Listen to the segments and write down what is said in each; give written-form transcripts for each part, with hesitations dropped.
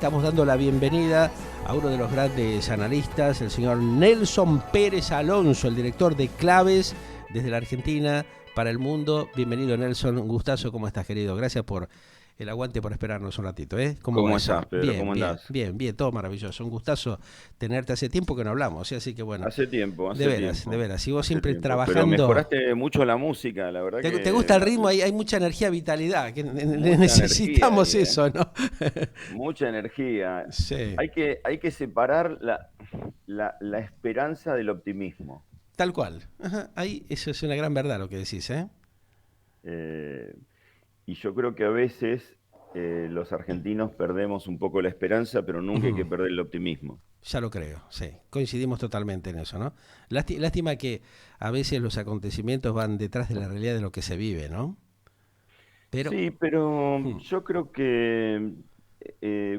estamos dando la bienvenida a uno de los grandes analistas, el señor Nelson Pérez Alonso, el director de Claves desde la Argentina para el mundo. Bienvenido, Nelson, un gustazo. ¿Cómo estás, querido? Gracias por el aguante, por esperarnos un ratito, ¿eh? ¿Cómo va eso? estás, Pedro? Bien, ¿Cómo bien, andás? bien, bien, todo maravilloso. Un gustazo tenerte. Hace tiempo que no hablamos, ¿sí? Así que bueno, Hace tiempo, de hace veras, de tiempo, veras. Si vos hace siempre tiempo. Pero trabajando... mejoraste mucho la música, la verdad ¿Te que gusta el ritmo? Hay mucha energía, vitalidad, que mucha energía ahí, necesitamos ¿eh? eso, ¿no? Mucha energía. Sí, Hay que separar la esperanza del optimismo. tal cual. Ajá, ahí eso es una gran verdad lo que decís, ¿eh? Eh, y yo creo que a veces los argentinos perdemos un poco la esperanza, pero nunca hay Ujú. que perder el optimismo. Ya lo creo, sí. Coincidimos totalmente en eso, ¿no? Lástima que a veces los acontecimientos van detrás de la realidad de lo que se vive, ¿no? Pero, Sí, pero hmm, yo creo que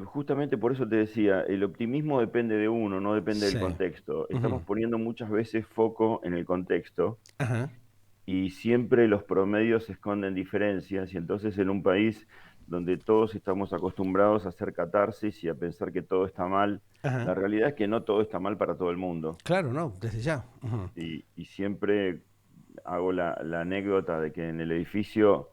justamente por eso te decía, el optimismo depende de uno, no depende del sí. contexto. Ujú. Estamos poniendo muchas veces foco en el contexto Ajá, y siempre los promedios esconden diferencias y entonces en un país donde todos estamos acostumbrados a hacer catarsis y a pensar que todo está mal, ajá. la realidad es que no todo está mal para todo el mundo. Claro, no, desde ya. Ujú. Y siempre hago la anécdota de que en el edificio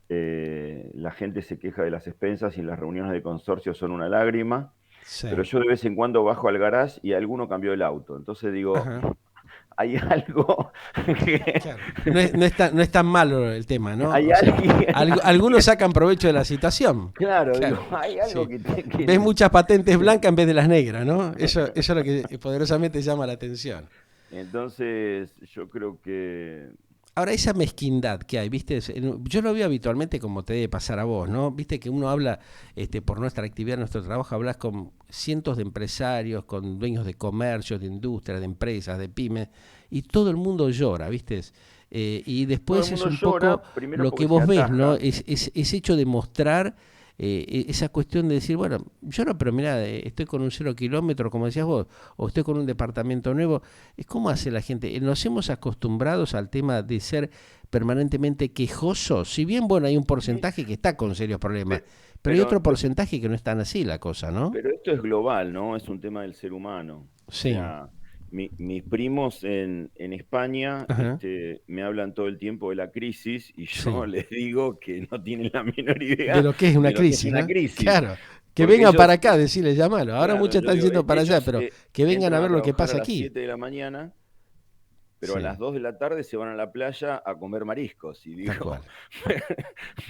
la gente se queja de las expensas y las reuniones de consorcio son una lágrima, Sí. pero yo de vez en cuando bajo al garage y alguno cambió el auto. Entonces digo, Ajá. hay algo que, Claro. No es tan malo el tema, ¿no? hay O sea, alguien, algunos sacan provecho de la situación. claro, digo, Claro, hay algo sí. que, Ves muchas patentes blancas en vez de las negras, ¿no? Eso es lo que poderosamente llama la atención. entonces yo creo que Ahora, esa mezquindad que hay, ¿viste? Yo lo veo habitualmente como te debe pasar a vos, ¿no? Viste que uno habla, por nuestra actividad, nuestro trabajo, hablas con cientos de empresarios, con dueños de comercios, de industrias, de empresas, de pymes, y todo el mundo llora, ¿viste? Y todo el después es mundo un poco llora, primero lo que porque se vos ves, ¿no? ataja. Es hecho de mostrar esa cuestión de decir, bueno, yo no, pero mirá, estoy con un 0 kilómetro, como decías vos, o estoy con un departamento nuevo. Es como hace la gente. Nos hemos acostumbrados al tema de ser permanentemente quejosos. Si bien, bueno, hay un Sí, porcentaje que está con serios problemas, pe- pero hay otro pero porcentaje que no es tan así la cosa, ¿no? Pero esto es global, ¿no? Es un tema del ser humano. O Sí. sea, mis primos en España Ajá. me hablan todo el tiempo de la crisis y yo Sí. les digo que no tienen la menor De idea lo que es una de lo que es crisis, una ¿no? crisis. Claro. Que Porque vengan para ellos, acá, decirles, llamalo. Ahora claro, muchos yo le están digo, yendo para allá, ellos pero que vengan a entran a ver lo que trabajar a pasa las aquí. 7 de la mañana, pero a las Sí. 2 de la tarde se van a la playa a comer mariscos. Y Tal digo, cual.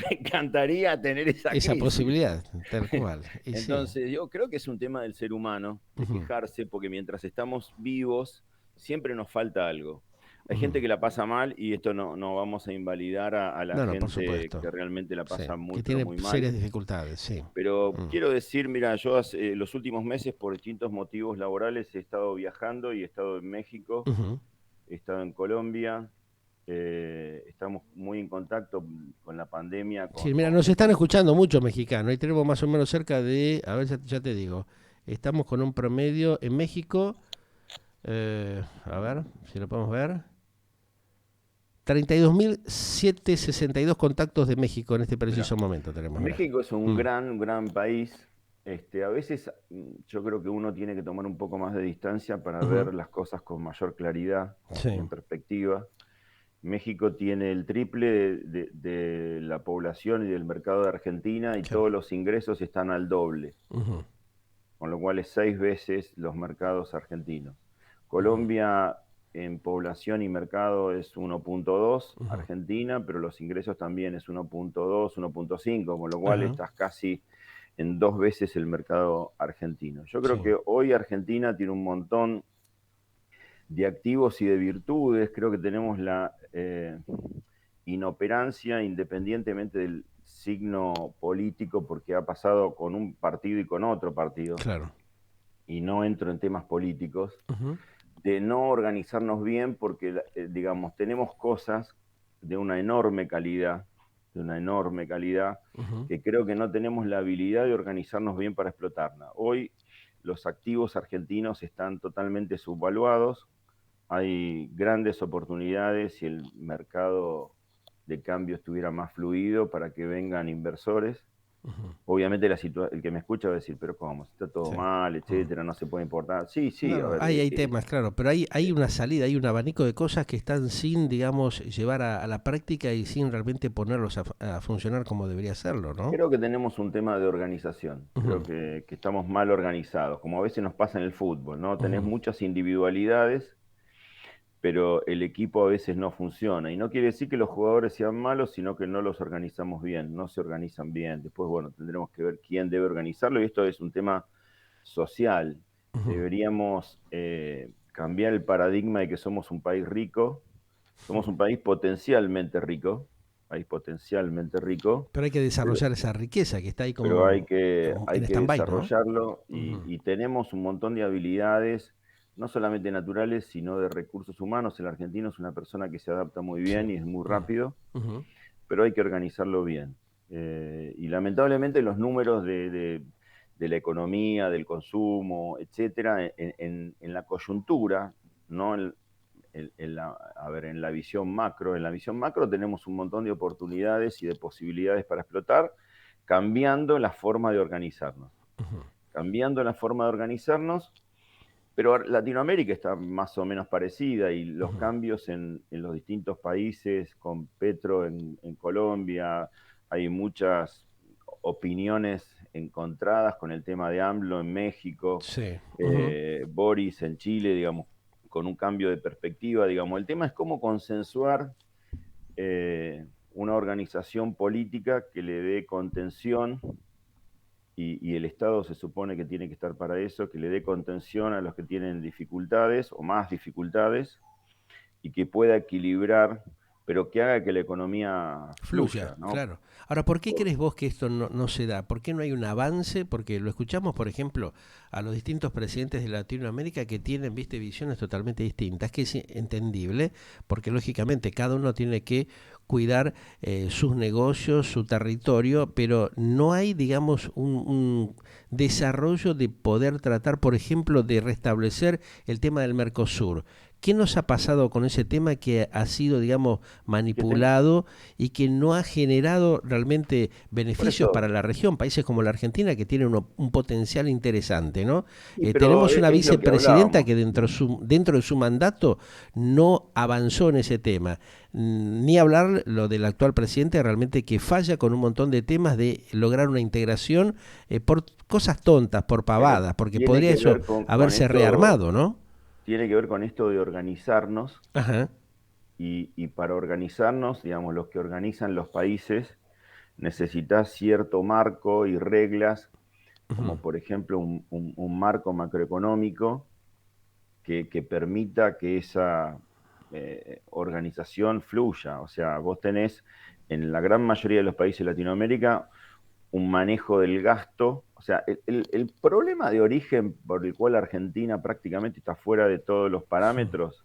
me encantaría tener esa Esa crisis. posibilidad, tal cual. Y sí. Entonces, yo creo que es un tema del ser humano, de Ujú, quejarse, porque mientras estamos vivos, siempre nos falta algo. Hay ujú. gente que la pasa mal y esto no vamos a invalidar a la No, no, por gente supuesto. que realmente la Sí. pasa muy, Que pero tiene muy mal. serias dificultades, sí. Pero Mm. quiero decir, mira, yo los últimos meses, por distintos motivos laborales, he estado viajando y he estado en México, Ujú. he estado en Colombia, estamos muy en contacto con la pandemia, Sí, mira, con nos están gente. escuchando muchos mexicanos. Ahí tenemos más o menos cerca de, a ver, ya te digo, estamos con un promedio en México, a ver, si lo podemos ver, 32.762 contactos de México en este Mira, preciso momento tenemos, mira. México es un Mm, gran país. A veces yo creo que uno tiene que tomar un poco más de distancia para ujú. ver las cosas con mayor claridad y Sí, en perspectiva. México tiene el triple de la población y del mercado de Argentina y claro. todos los ingresos están al doble, Ujú, con lo cual es 6 veces los mercados argentinos. ujú, Colombia en población y mercado es 1.2, ujú. Argentina, pero los ingresos también es 1.2, 1.5, con lo cual Ajá, estás casi en 2 veces el mercado argentino. Yo creo sí, que hoy Argentina tiene un montón de activos y de virtudes, creo que tenemos la inoperancia independientemente del signo político, porque ha pasado con un partido y con otro partido, claro. y no entro en temas políticos, Ujú, de no organizarnos bien porque, digamos, tenemos cosas de una enorme calidad, de una enorme calidad, ujú. que creo que no tenemos la habilidad de organizarnos bien para explotarla. Hoy los activos argentinos están totalmente subvaluados, hay grandes oportunidades si el mercado de cambio estuviera más fluido para que vengan inversores. Ujú. Obviamente el que me escucha va a decir, pero ¿cómo? Está todo Sí. mal, Mm. etcétera, no se puede importar. Sí, sí, a No, ver, hay temas, claro, pero hay eh, una salida, hay un abanico de cosas que están sin, digamos, llevar a la práctica y sin realmente ponerlos a funcionar como debería hacerlo, ¿no? creo que tenemos un tema de organización. Creo Ujú, que estamos mal organizados, como a veces nos pasa en el fútbol, ¿no? Tenés ujú, muchas individualidades, pero el equipo a veces no funciona. Y no quiere decir que los jugadores sean malos, sino que no los organizamos bien, no se organizan bien. Después, bueno, tendremos que ver quién debe organizarlo y esto es un tema social. ujú. Deberíamos cambiar el paradigma de que somos un país rico, somos un país potencialmente rico, Pero hay que pero, desarrollar esa riqueza que está ahí pero hay como, que, como hay en que stand-by, ¿no? desarrollarlo Ujú, y tenemos un montón de habilidades, no solamente naturales, sino de recursos humanos. El argentino es una persona que se adapta muy sí. bien y es muy Mm, rápido, ujú, pero hay que organizarlo bien. Y lamentablemente los números de la economía, del consumo, etcétera, en la coyuntura, no a ver, en la visión macro tenemos un montón de oportunidades y de posibilidades para explotar, cambiando la forma de organizarnos. ujú, Cambiando la forma de organizarnos, pero Latinoamérica está más o menos parecida y los ujú. cambios en los distintos países, con Petro en Colombia, hay muchas opiniones encontradas con el tema de AMLO en México, Sí. Ujú, Boris en Chile, digamos, con un cambio de perspectiva, digamos. El tema es cómo consensuar una organización política que le dé contención y el Estado se supone que tiene que estar para eso, que le dé contención a los que tienen dificultades o más dificultades y que pueda equilibrar, pero que haga que la economía fluya, fluya, ¿no? claro. Ahora, ¿por qué Por- crees vos que esto no se da? ¿Por qué no hay un avance? Porque lo escuchamos, por ejemplo, a los distintos presidentes de Latinoamérica que tienen, viste, visiones totalmente distintas, que es entendible, porque lógicamente cada uno tiene que cuidar sus negocios, su territorio, pero no hay, digamos, un desarrollo de poder tratar, por ejemplo, de restablecer el tema del Mercosur. ¿Qué nos ha pasado con ese tema que ha sido, digamos, que ten- manipulado y que no ha generado realmente por beneficios para eso, la región? Países como la Argentina que tienen un potencial interesante, ¿no? sí, pero Tenemos una es lo que vicepresidenta hablábamos. que dentro de su mandato no avanzó en ese tema. Ni hablar lo del actual presidente realmente que falla con un montón de temas de lograr una integración por cosas tontas, por Bueno, pavadas, porque tiene podría que eso ver con haberse esto, rearmado, ¿no? tiene que ver con esto de organizarnos Ajá. y para organizarnos, digamos, los que organizan los países, necesitas cierto marco y reglas, Ujú, como por ejemplo un marco macroeconómico que permita que esa organización fluya. O sea, vos tenés en la gran mayoría de los países de Latinoamérica un manejo del gasto. O sea, el problema de origen por el cual Argentina prácticamente está fuera de todos los parámetros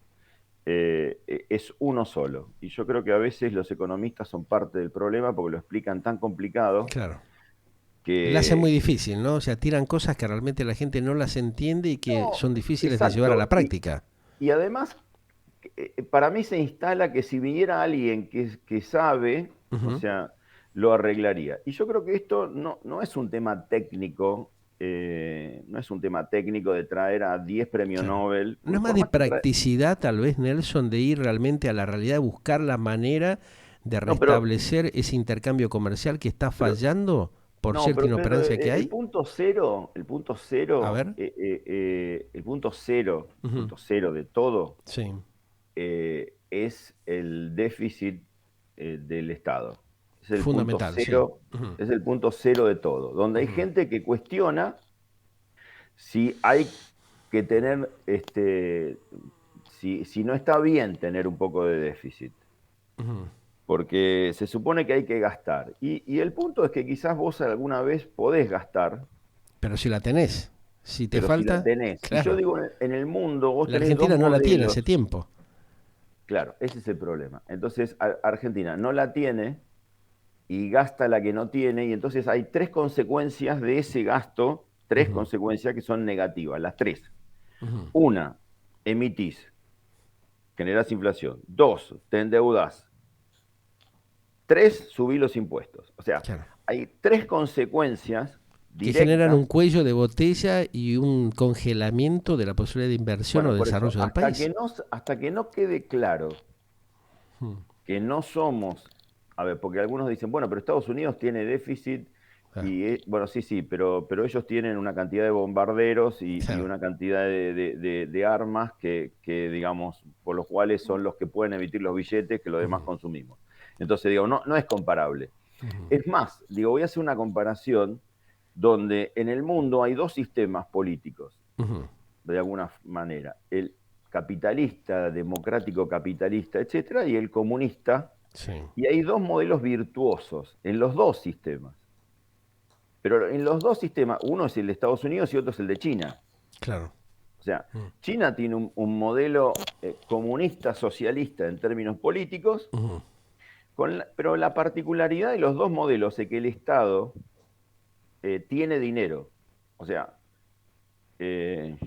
es uno solo. Y yo creo que a veces los economistas son parte del problema porque lo explican tan complicado claro. La hacen muy que... difícil, ¿no? O sea, tiran cosas que realmente la gente no las entiende y que No, son difíciles de llevar a la exacto. práctica. Y además, para mí se instala que si viniera alguien que sabe, o Ujú. sea, lo arreglaría. Y yo creo que esto no es un tema técnico, no es un tema técnico de traer a 10 premios Claro. Nobel, ¿No es porque más por de más que trae... practicidad, tal vez, Nelson, de ir realmente a la realidad, buscar la manera de No, restablecer ese intercambio comercial que está pero, fallando por no, cierta pero Pedro, inoperancia que hay? A ver. el Ujú. punto cero de todo Sí, es el déficit del Estado. Es el punto fundamental, sí. cero, Ujú, es el punto cero de todo. Donde hay ujú, gente que cuestiona si hay que tener, si no está bien tener un poco de déficit. ujú. Porque se supone que hay que gastar. Y el punto es que quizás vos alguna vez podés gastar, Pero si la tenés, si te pero si la falta, tenés. Y yo claro. digo, en el mundo vos La tenés dos Argentina no la tiene hace modelos. tiempo. Claro, ese es el problema. Entonces, Argentina no la tiene y gasta la que no tiene, y entonces hay tres consecuencias de ese gasto, tres Ujú, consecuencias que son negativas, las tres. ujú. Una, emitís, generás inflación. Dos, te endeudás. Tres, subís los impuestos. O sea, Claro. hay tres consecuencias que generan un directas. cuello de botella y un congelamiento de la posibilidad de inversión o Bueno, de por eso, desarrollo del país. hasta que no quede claro Mm, que no somos, a ver, porque algunos dicen, bueno, pero Estados Unidos tiene déficit ah, y, bueno, sí, sí, pero ellos tienen una cantidad de bombarderos y claro. una cantidad de armas digamos, por los cuales son los que pueden emitir los billetes que los demás Ujú, consumimos. Entonces, digo, no es comparable. ujú, Es más, digo, voy a hacer una comparación donde en el mundo hay dos sistemas políticos, ujú. de alguna manera. El capitalista, democrático capitalista, etcétera, y el comunista, Sí, y hay dos modelos virtuosos en los dos sistemas. Pero en los dos sistemas, uno es el de Estados Unidos y otro es el de China. claro. O sea, Mm, China tiene un modelo comunista socialista en términos políticos, ujú. pero la particularidad de los dos modelos es que el Estado tiene dinero. O sea, eh,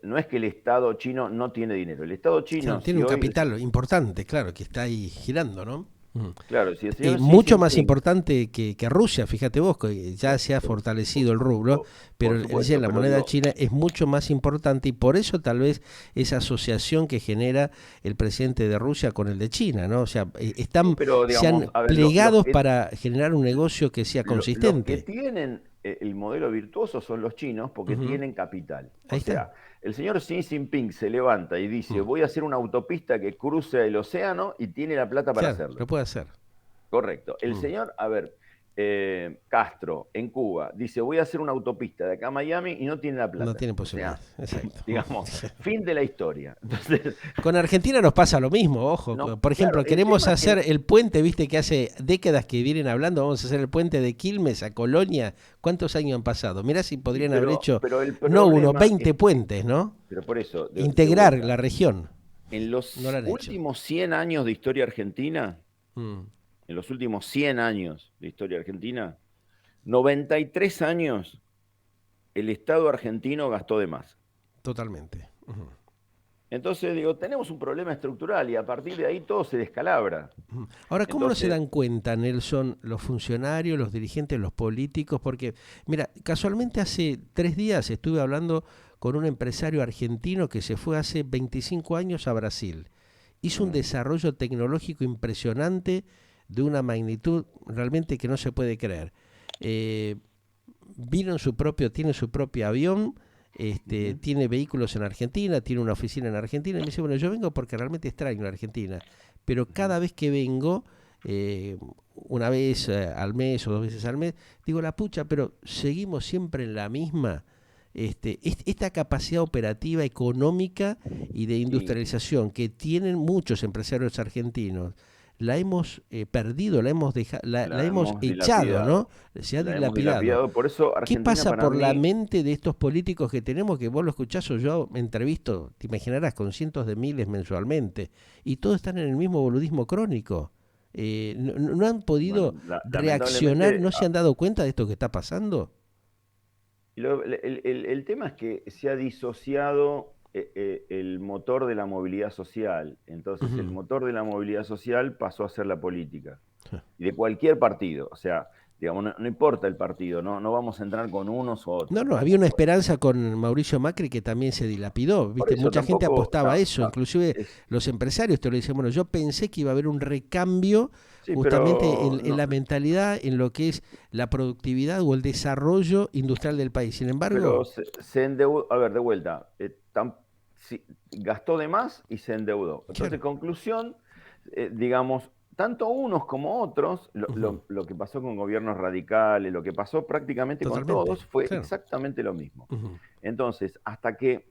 no es que el Estado chino no tiene dinero. El Estado chino, Claro, tiene si un hoy, capital importante, claro, que está ahí girando, ¿no? Mm. claro, si el señor Xi Mucho más Jinping, importante que Rusia, fíjate vos, que ya por, se ha por, fortalecido el rublo, pero por supuesto, la pero moneda digo, china es mucho más importante y por eso tal vez esa asociación que genera el presidente de Rusia con el de China, ¿no? O sea, sí, están, pero se digamos, han a ver, plegados para generar un negocio que sea los que consistente. tienen el modelo virtuoso son los chinos porque Ujú. tienen capital. Ahí O está. sea, el señor Xi Jinping se levanta y dice, Mm. voy a hacer una autopista que cruce el océano y tiene la plata para Claro, hacerlo. lo puede hacer. Correcto. El Mm. señor, a ver, Castro en Cuba dice, voy a hacer una autopista de acá a Miami y no tiene la No plata. tiene O sea, posibilidades, exacto. digamos, fin de la historia. Entonces, Con Argentina nos pasa lo mismo, ojo. no, Por claro, ejemplo, el queremos tema es hacer que, el puente, viste que hace décadas que vienen hablando, vamos a hacer el puente de Quilmes a Colonia. ¿Cuántos años han pasado? Mirá si sí, podrían haber hecho, pero el no uno, problema 20 es que, puentes, ¿no? pero por eso, de Integrar vuelta, la región. en No lo los han hecho. últimos 100 años de historia argentina, Mm, en los últimos 100 años de historia argentina, 93 años el Estado argentino gastó de más. totalmente. Ujú, Entonces, digo, tenemos un problema estructural y a partir de ahí todo se descalabra. ujú. Ahora, ¿cómo no se Entonces, dan cuenta, Nelson, los funcionarios, los dirigentes, los políticos? Porque, mira, casualmente hace 3 días estuve hablando con un empresario argentino que se fue hace 25 años a Brasil. Hizo un mm, desarrollo tecnológico impresionante de una magnitud realmente que no se puede creer. Eh, Vino en su propio, tiene su propio avión, ujú, tiene vehículos en Argentina, tiene una oficina en Argentina, y me dice, bueno, yo vengo porque realmente extraño la Argentina, pero ujú. cada vez que vengo, una vez al mes o 2 veces al mes, digo, la pucha, pero seguimos siempre en la misma. Esta capacidad operativa, económica y de Y industrialización que tienen muchos empresarios argentinos, la hemos perdido, la la hemos hemos echado, ¿no? dilapidado. Se ha La hemos dilapidado. dilapidado. Por eso ¿Qué Argentina pasa para por la mí, mente de estos políticos que tenemos, que vos lo escuchás o yo me entrevisto, te imaginarás, con cientos de miles mensualmente, y todos están en el mismo boludismo crónico? ¿No han bueno, podido reaccionar, lamentablemente, no se han dado cuenta de esto que está pasando? el tema es que se ha disociado el motor de la movilidad social. Entonces, el Ujú. motor de la movilidad social pasó a ser la política. Y de cualquier partido. O sea, digamos, no importa el partido, no vamos a entrar con unos u No, otros, no, había digamos. una esperanza con Mauricio Macri que también se dilapidó, Por ¿viste? eso Mucha gente tampoco apostaba a eso, inclusive es, los empresarios te lo dicen, bueno, yo pensé que iba a haber un recambio sí, justamente pero en no, la mentalidad, en lo que es la productividad o el desarrollo industrial del país. Sin pero embargo, se endeudó, a ver, de vuelta, sí, gastó de más y se endeudó. Entonces, claro, conclusión, digamos, tanto unos como otros, ujú, lo que pasó con gobiernos radicales, lo que pasó prácticamente con totalmente, todos, fue claro. exactamente lo mismo. Ujú, Entonces, hasta que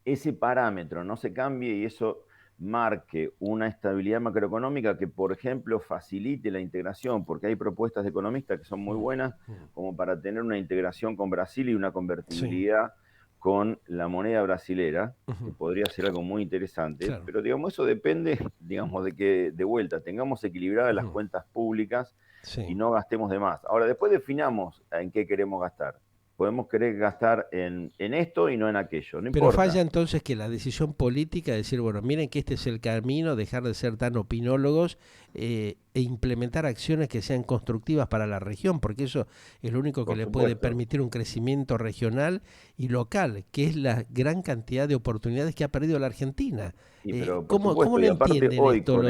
ese parámetro no se cambie y eso marque una estabilidad macroeconómica que, por ejemplo, facilite la integración, porque hay propuestas de economistas que son muy ujú, buenas, ujú. como para tener una integración con Brasil y una Sí, convertibilidad con la moneda brasilera, que ujú, podría ser algo muy interesante, claro. pero digamos, eso depende, digamos, de que de vuelta tengamos equilibradas las Ujú, cuentas públicas y sí. no gastemos de más. Ahora, después definamos en qué queremos gastar. podemos querer gastar en esto y no en aquello, no Pero falla importa. entonces que la decisión política de decir, bueno, miren que este es el camino, dejar de ser tan opinólogos e implementar acciones que sean constructivas para la región, porque eso es lo único que Por le puede supuesto. permitir un crecimiento regional y local, que es la gran cantidad de oportunidades que ha perdido la Argentina. Pero por ¿Cómo supuesto, lo y aparte entienden hoy esto con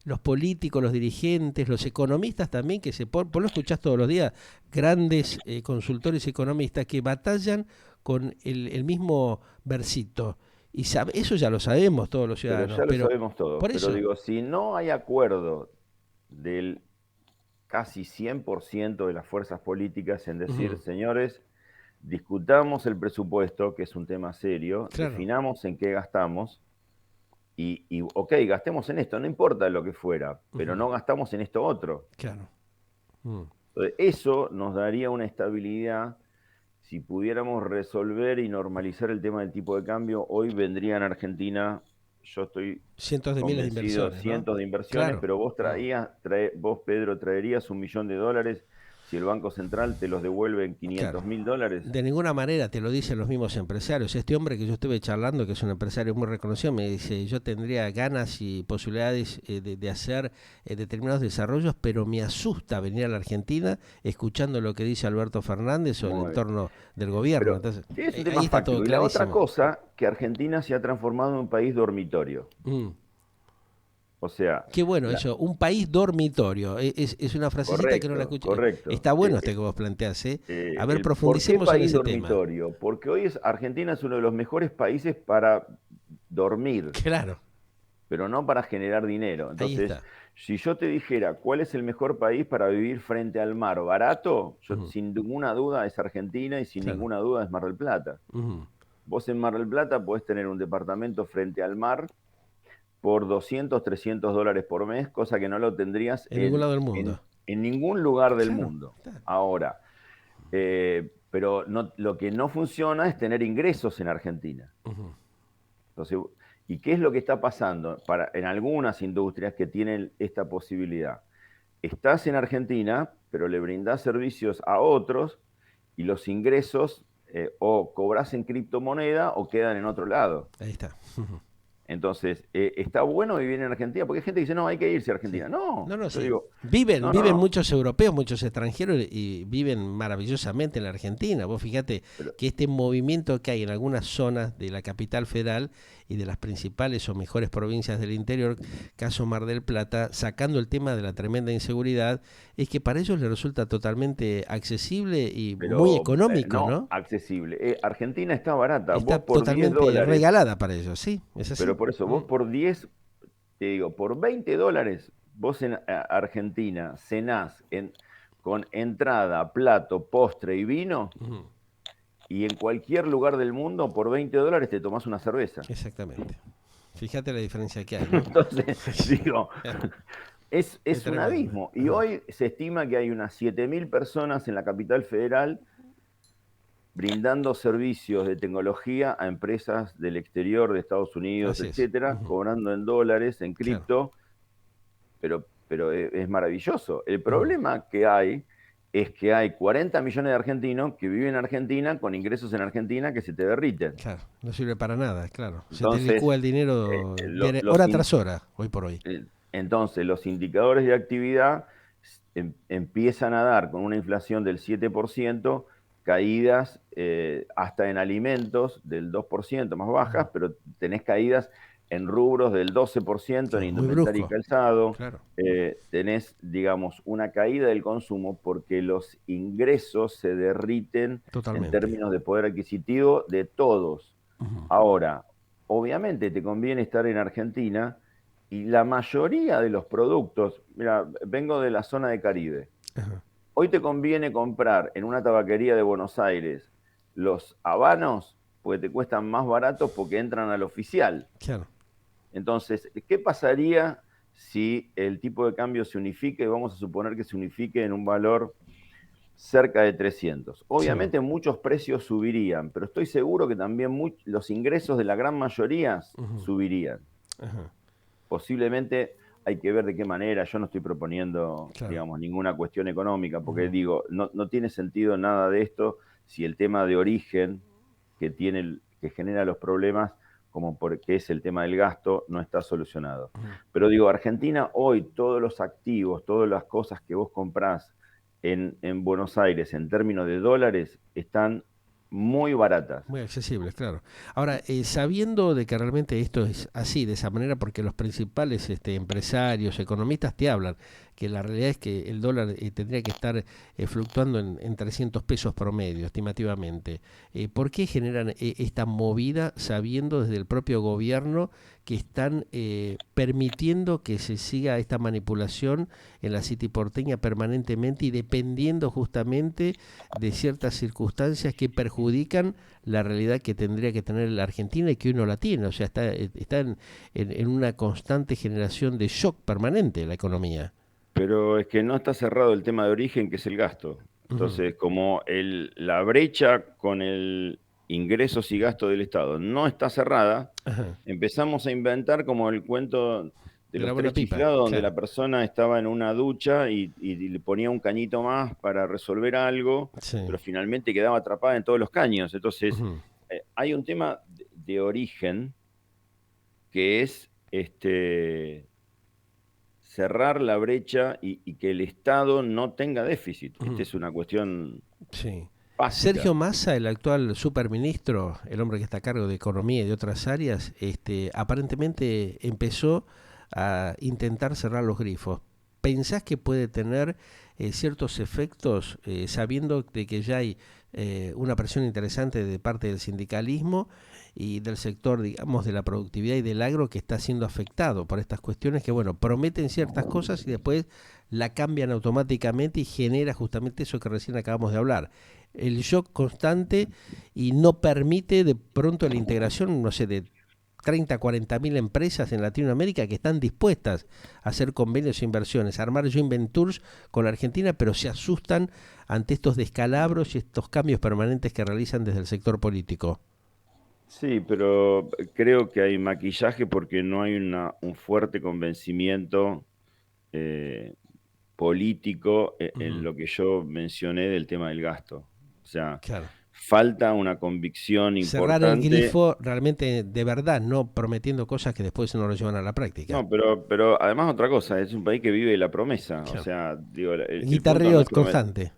los políticos, los dirigentes, los economistas también, que vos lo escuchás todos los días, grandes consultores economistas que batallan con el mismo versito? Y eso ya lo sabemos todos los pero ciudadanos, ya lo pero sabemos todos, por pero eso, digo, si no hay acuerdo del casi 100% de las fuerzas políticas en decir, ujú, señores, discutamos el presupuesto, que es un tema serio, claro, definamos en qué gastamos ok, gastemos en esto, no importa lo que fuera, pero ujú, no gastamos en esto otro. claro. Mm. Entonces, eso nos daría una estabilidad. Si pudiéramos resolver y normalizar el tema del tipo de cambio, hoy vendría en Argentina, yo estoy Cientos de miles de convencido, inversiones, ¿no? cientos de inversiones, Claro. pero Mm. vos, Pedro, traerías $1.000.000 si el Banco Central te los devuelve en Claro. 500.000 dólares. De ninguna manera te lo dicen los mismos empresarios. Este hombre que yo estuve charlando, que es un empresario muy reconocido, me dice, yo tendría ganas y posibilidades de hacer determinados desarrollos, pero me asusta venir a la Argentina escuchando lo que dice Alberto Fernández o el Muy bien. entorno del gobierno. Pero Entonces, sí, es un tema ahí está todo fáctico. Y la otra clarísimo. cosa, que Argentina se ha transformado en un país dormitorio. Mm. O sea, Qué bueno la- eso, un país dormitorio. Es una frasecita que no la correcto, escuché. correcto. Está bueno este que vos planteás, ¿eh? A ver, ¿Por qué profundicemos en país ese tema. dormitorio? Porque hoy Argentina es uno de los mejores países para dormir, Claro, pero no para generar dinero. ahí Entonces, está. si yo te dijera cuál es el mejor país para vivir frente al mar barato, yo Ujú, sin ninguna duda es Argentina y sin claro. ninguna duda es Mar del Plata. Ujú. Vos en Mar del Plata podés tener un departamento frente al mar por 200, $300 por mes, cosa que no lo tendrías En ningún lado del mundo. en ningún lugar del Claro, mundo. está. Ahora, pero no, lo que no funciona es tener ingresos en Argentina. Ujú, Entonces, ¿y qué es lo que está pasando en algunas industrias que tienen esta posibilidad? Estás en Argentina, pero le brindás servicios a otros y los ingresos o cobras en criptomoneda o quedan en otro lado. ahí está. Ujú, Entonces, ¿está bueno vivir en Argentina? Porque hay gente que dice, no, hay que irse a sí. Argentina. No, No, no, yo sí. digo, Viven, no, no, viven no. muchos europeos, muchos extranjeros y viven maravillosamente en la Argentina. Vos fíjate Pero, que este movimiento que hay en algunas zonas de la capital federal y de las principales o mejores provincias del interior, caso Mar del Plata, sacando el tema de la tremenda inseguridad, es que para ellos les resulta totalmente accesible y muy económico, no ¿no? accesible. Argentina está barata. Está Vos por 10 totalmente dólares, regalada para ellos, sí, es así. pero por eso, Mm, vos por 10, te digo, por $20, vos en Argentina cenás con entrada, plato, postre y vino, ujú, y en cualquier lugar del mundo, por $20 te tomás una cerveza. exactamente. Fíjate la diferencia que hay, ¿no? Entonces, digo, Es es un tremendo. abismo. Y Ajá. hoy se estima que hay unas 7.000 personas en la capital federal brindando servicios de tecnología a empresas del exterior, de Estados Unidos, Así es. etcétera, Ujú, cobrando en dólares, en claro. cripto, pero es maravilloso. El Ujú, problema que hay es que hay 40 millones de argentinos que viven en Argentina con ingresos en Argentina que se te derriten. claro. No sirve para nada, claro. Se te Entonces, licúa el dinero los, hora tras hora, hoy por hoy. entonces, los indicadores de actividad empiezan a dar con una inflación del 7%, caídas hasta en alimentos del 2% más Ujú, bajas, pero tenés caídas en rubros del 12% en claro, muy indumentaria y brusco. calzado, Claro. tenés, digamos, una caída del consumo porque los ingresos se derriten en Totalmente. términos de poder adquisitivo de todos. Ujú, Ahora, obviamente te conviene estar en Argentina y la mayoría de los productos, mira, vengo de la zona de Caribe. ajá, Hoy te conviene comprar en una tabaquería de Buenos Aires los habanos porque te cuestan más baratos porque entran al oficial. claro. Entonces, ¿qué pasaría si el tipo de cambio se unifique? Vamos a suponer que se unifique en un valor cerca de 300. Sí. Obviamente muchos precios subirían, pero estoy seguro que también los ingresos de la gran mayoría Ujú, subirían. ajá, Posiblemente hay que ver de qué manera. Yo no estoy proponiendo, claro. digamos, ninguna cuestión económica, porque Ujú, digo, no tiene sentido nada de esto si el tema de origen que genera los problemas, como porque es el tema del gasto, no está solucionado. Pero digo, Argentina hoy, todos los activos, todas las cosas que vos comprás en Buenos Aires en términos de dólares están muy baratas. Muy accesibles, claro. Ahora, sabiendo de que realmente esto es así, de esa manera, porque los principales empresarios, economistas te hablan, que la realidad es que el dólar tendría que estar fluctuando en 300 pesos promedio, estimativamente. ¿Por qué generan esta movida sabiendo desde el propio gobierno que están permitiendo que se siga esta manipulación en la City porteña permanentemente y dependiendo justamente de ciertas circunstancias que perjudican la realidad que tendría que tener la Argentina y que uno la tiene? O sea, está en una constante generación de shock permanente la economía. Pero es que no está cerrado el tema de origen, que es el gasto. Ujú. Entonces, como la brecha con el ingresos y gastos del Estado no está cerrada, Ajá. empezamos a inventar como el cuento de De la los buena tres pipa, chiflados, donde claro. la persona estaba en una ducha y le ponía un cañito más para resolver algo, Sí. pero finalmente quedaba atrapada en todos los caños. Entonces, Ujú. hay un tema de origen que es cerrar la brecha y que el Estado no tenga déficit. Esta Ujú. es una cuestión Sí. básica. Sergio Massa, el actual superministro, el hombre que está a cargo de economía y de otras áreas, aparentemente empezó a intentar cerrar los grifos. ¿Pensás que puede tener ciertos efectos, sabiendo de que ya hay una presión interesante de parte del sindicalismo y del sector, digamos, de la productividad y del agro que está siendo afectado por estas cuestiones que, bueno, prometen ciertas cosas y después la cambian automáticamente y genera justamente eso que recién acabamos de hablar, el shock constante y no permite de pronto la integración, no sé, de 30, 40 mil empresas en Latinoamérica que están dispuestas a hacer convenios e inversiones, a armar joint ventures con la Argentina, pero se asustan ante estos descalabros y estos cambios permanentes que realizan desde el sector político. Sí, pero creo que hay maquillaje porque no hay un fuerte convencimiento eh, político en Ujú. lo que yo mencioné del tema del gasto. O sea, Claro. falta una convicción Cerrar el importante. grifo realmente de verdad, no prometiendo cosas que después no lo llevan a la práctica. No, pero además otra cosa, es un país que vive de la promesa. O Claro. sea, digo, El el punto no guitarreo es prometer. constante.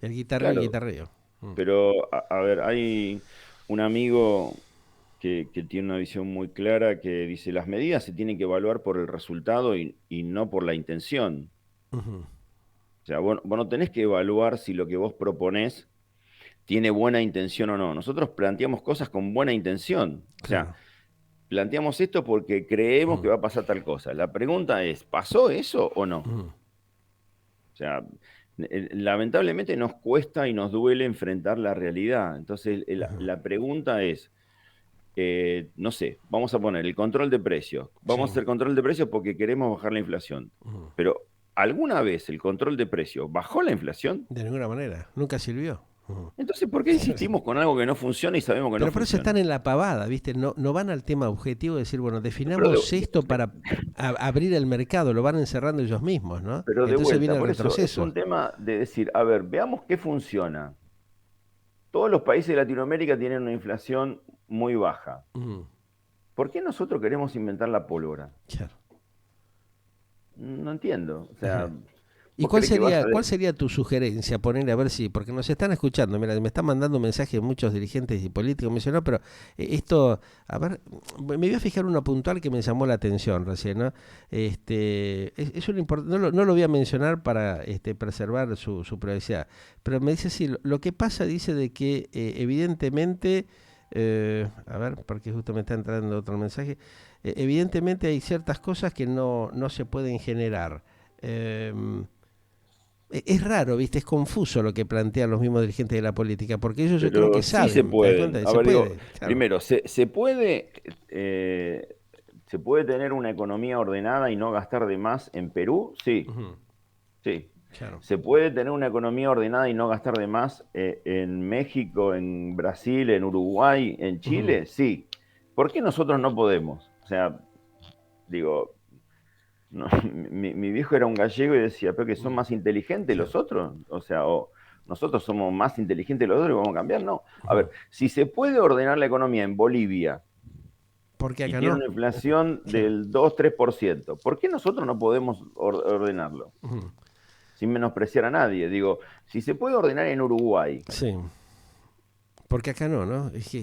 El guitarreo y Claro, guitarreo. Mm. pero a ver, hay un amigo que tiene una visión muy clara que dice, las medidas se tienen que evaluar por el resultado y no por la intención. Ujú. O sea, vos no tenés que evaluar si lo que vos proponés tiene buena intención o no. Nosotros planteamos cosas con buena intención. O sea, Claro. planteamos esto porque creemos que Ujú. va a pasar tal cosa. La pregunta es, ¿pasó eso o no? Ujú. O sea, lamentablemente nos cuesta y nos duele enfrentar la realidad. Entonces, Ujú. la pregunta es, no sé, vamos a poner el control de precios. Vamos a Sí. hacer control de precios porque queremos bajar la inflación. Ujú. Pero, ¿alguna vez el control de precios bajó la inflación? De ninguna manera. Nunca sirvió. Ujú. Entonces, ¿por qué insistimos con algo que no funciona y sabemos que no Pero por eso están funciona? en la pavada, ¿viste? No, no van al tema objetivo de decir, bueno, Pero definamos esto para abrir el mercado, lo van encerrando ellos mismos, ¿no? pero de Entonces viene vuelta, el por eso es retroceso. un tema de decir, a ver, veamos qué funciona. Todos los países de Latinoamérica tienen una inflación muy baja. Ujú. ¿Por qué nosotros queremos inventar la pólvora? Claro. No entiendo. O sea, Ajá. ¿Y ¿vos crees que vas a... cuál sería tu sugerencia? Ponerle a ver si, porque nos están escuchando, mira, me están mandando mensajes muchos dirigentes y políticos, me dicen, no, pero esto, a ver, me voy a fijar una puntual que me llamó la atención recién, ¿no? Es un no lo voy a mencionar para preservar su privacidad, pero me dice sí, lo que pasa dice de que evidentemente, a ver, porque justo me está entrando otro mensaje, evidentemente hay ciertas cosas que no se pueden generar. Em, es raro, ¿viste? Es confuso lo que plantean los mismos dirigentes de la política, porque ellos yo creo que Pero sí se saben, ¿te das cuenta? pueden. A Se ver, digo, puede, claro. primero, ¿se puede tener una economía ordenada y no gastar de más en Perú? Sí, Ujú. sí. Claro. ¿Se puede tener una economía ordenada y no gastar de más en México, en Brasil, en Uruguay, en Ujú. Chile? Sí. ¿Por qué nosotros no podemos? O sea, digo, no, mi viejo era un gallego y decía, pero que son Ujú. más inteligentes Claro. los otros. O sea, nosotros somos más inteligentes que los otros y vamos a cambiar. No. A ver, si se puede ordenar la economía en Bolivia Porque y acá tiene no. una inflación del 2-3%, ¿por qué nosotros no podemos ordenarlo? Sin menospreciar a nadie. Digo, si se puede ordenar en Uruguay. Sí. Porque acá no, ¿no? Es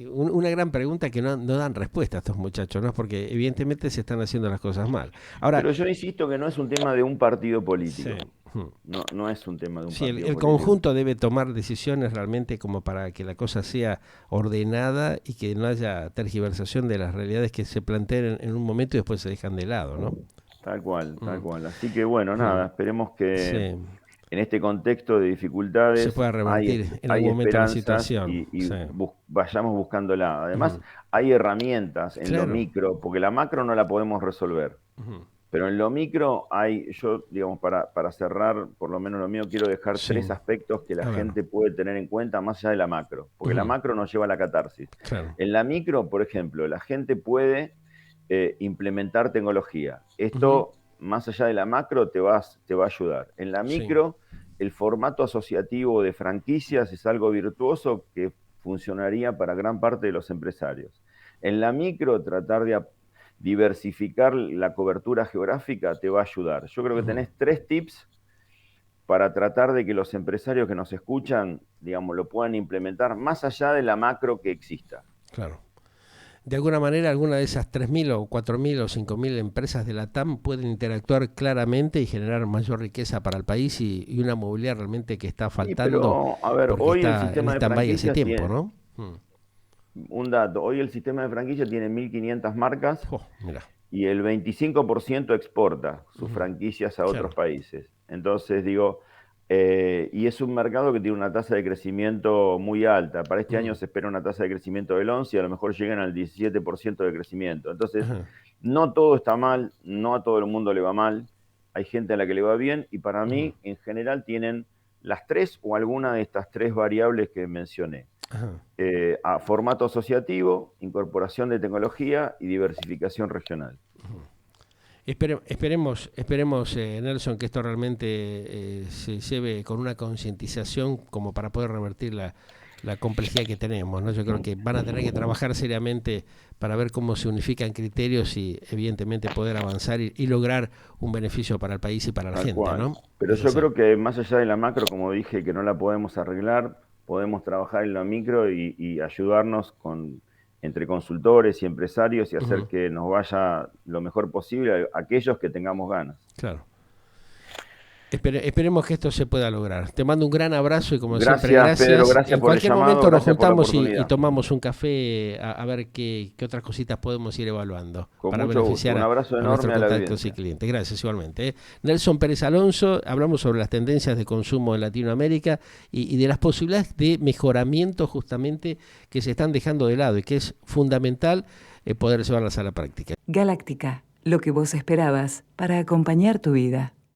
una gran pregunta que no dan respuesta a estos muchachos, ¿no? Porque evidentemente se están haciendo las cosas mal. Ahora, Pero yo insisto que no es un tema de un partido sí. político. No, no es un tema de un Sí, partido el político. conjunto debe tomar decisiones realmente como para que la cosa sea ordenada y que no haya tergiversación de las realidades que se planteen en un momento y después se dejan de lado, ¿no? Tal cual, tal cual. Así que bueno, nada, Mm. esperemos que Sí, en este contexto de se dificultades pueda revertir en algún hay momento la esperanzas situación. Sí. vayamos buscándola. Además, Ujú. hay herramientas en lo Claro. micro, porque la macro no la podemos resolver. Ujú. Pero en lo micro yo, digamos, para cerrar, por lo menos lo mío, quiero dejar Sí, 3 aspectos que la a ver. gente puede tener en cuenta más allá de la macro, porque la Ujú. macro nos lleva a la catarsis. Claro. En la micro, por ejemplo, la gente puede implementar tecnología. Ujú. Esto, más allá de la macro, te va a ayudar. En la Sí. micro, el formato asociativo de franquicias es algo virtuoso que funcionaría para gran parte de los empresarios. En la micro, tratar de diversificar la cobertura geográfica te va a ayudar. Yo creo que Ujú. tenés 3 tips para tratar de que los empresarios que nos escuchan, digamos, lo puedan implementar más allá de la macro que exista. Claro. De alguna manera, alguna de esas 3.000 o 4.000 o 5.000 empresas de la TAM pueden interactuar claramente y generar mayor riqueza para el país y una movilidad realmente que está Sí, faltando pero, a ver, porque hoy el está en sistema de stand-by hace franquicias tiempo, tiene, ¿no? un dato, hoy el sistema de franquicias tiene 1.500 marcas Oh, mira. y el 25% exporta sus Ujú. franquicias a otros Claro. países. Entonces, digo, y es un mercado que tiene una tasa de crecimiento muy alta. Para este año Ujú. se espera una tasa de crecimiento del 11 y a lo mejor llegan al 17% de crecimiento. Entonces, Ajá. no todo está mal, no a todo el mundo le va mal, hay gente a la que le va bien y para Ujú. mí, en general, tienen las 3 o alguna de estas 3 variables que mencioné. Ajá. A formato asociativo, incorporación de tecnología y diversificación regional. Esperemos Nelson, que esto realmente se lleve con una concientización como para poder revertir la complejidad que tenemos, ¿no? Yo creo que van a tener que trabajar seriamente para ver cómo se unifican criterios y evidentemente poder avanzar y lograr un beneficio para el país y para la Tal gente, cual. ¿no? Pero Es yo así. creo que más allá de la macro, como dije, que no la podemos arreglar, podemos trabajar en la micro y ayudarnos entre consultores y empresarios y hacer Ujú. que nos vaya lo mejor posible a aquellos que tengamos ganas. Claro. Esperemos que esto se pueda lograr. Te mando un gran abrazo y como siempre, Gracias, Pedro, gracias. gracias En por el cualquier llamado, momento nos gracias por la juntamos y oportunidad. tomamos un café a ver qué otras cositas podemos ir evaluando Con para mucho gusto. beneficiar Un abrazo a nuestros enorme a la contactos y audiencia. clientes. Gracias igualmente. Nelson Pérez Alonso, hablamos sobre las tendencias de consumo en Latinoamérica y de las posibilidades de mejoramiento justamente que se están dejando de lado y que es fundamental poder llevarlas a la práctica. Galáctica, lo que vos esperabas para acompañar tu vida.